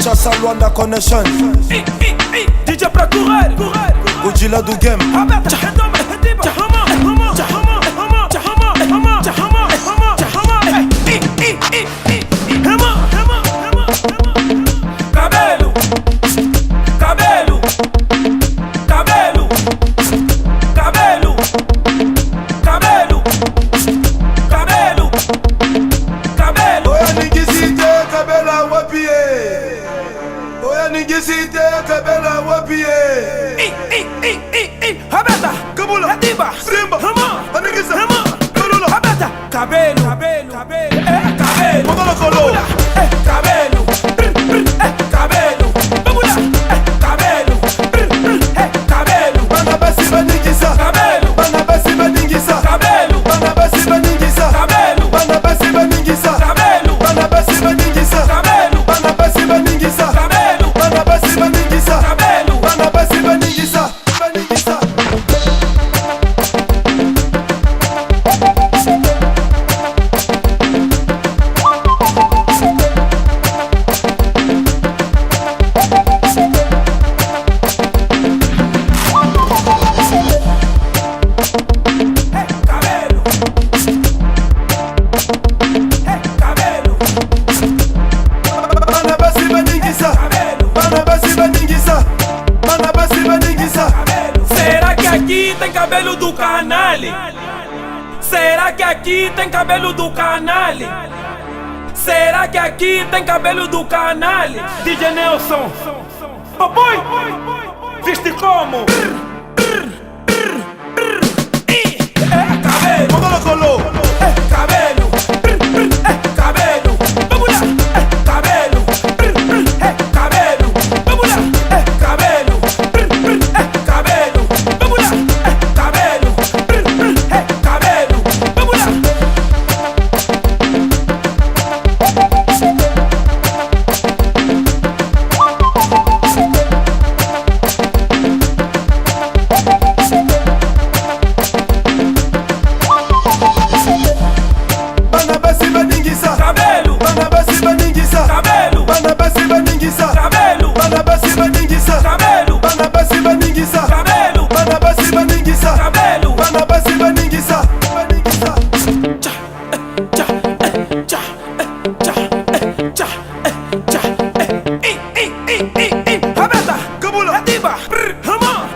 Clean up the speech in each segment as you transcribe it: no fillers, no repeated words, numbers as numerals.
Kinshasa Luanda Connection DJ Procureur Godzilla do game Cabelo, cabelo, cabelo, cabelo, cabelo, cabelo, cabelo. Oya ningisite kabela wapie. Oya ningisite kabela wapie. Habata, Kabula, Hadiba, Simba, Hama, Anigisa, Hama, Kabula, Habata, cabelo, cabelo, cabelo, cabelo, Mama Kolo, cabelo, cabelo, babula, cabelo, cabelo, Bana basi baningisa, cabelo, Bana basi baningisa, cabelo, Bana basi baningisa, cabelo, Bana basi baningisa, cabelo, Bana basi baningisa, cabelo, Bana basi baningisa, cabelo, Bana basi baningisa, cabelo. Bana basi baningisa, baningisa. Cabelo, cabelo, Bana basi baningisa, cabelo, Bana basi baningisa, Bana basi baningisa. cabelo. Será que aqui tem cabelo do canal? Será que aqui tem cabelo do canal? Será que aqui tem cabelo do canal? DJ Nelson, papai, viste como? Cabelo, Mama Kolo, cabelo, cabelo, babula, cabelo, cabelo, babula, cabelo, cabelo, babula, cabelo, cabelo, babula. Bana basi baningisa, Cabelo, Bana basi baningisa, cabelo, Bana basi baningisa, cabelo, Bana basi baningisa, cabelo, Bana basi baningisa, cabelo, Bana basi baningisa, cabelo. Bana basi baningisa, baningisa. Kabula, Hadiba, Hama,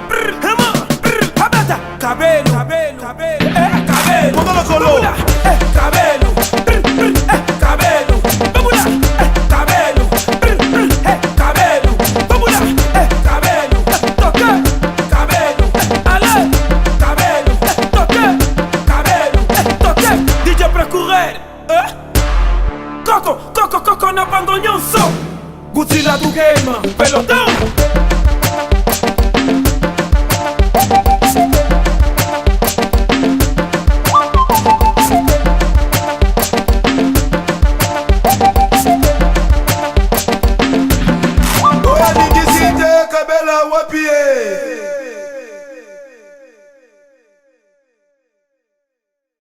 Habata, cabelo, cabelo, cabelo, Mama Kolo, cabelo, cabelo, babula, cabelo, cabelo, babula, cabelo, toque, cabelo, ale, cabelo, toque, cabelo, toque. DJ Procureur, Coco, Coco, Coco, na bandonionso. Godzilla do game, pelotão.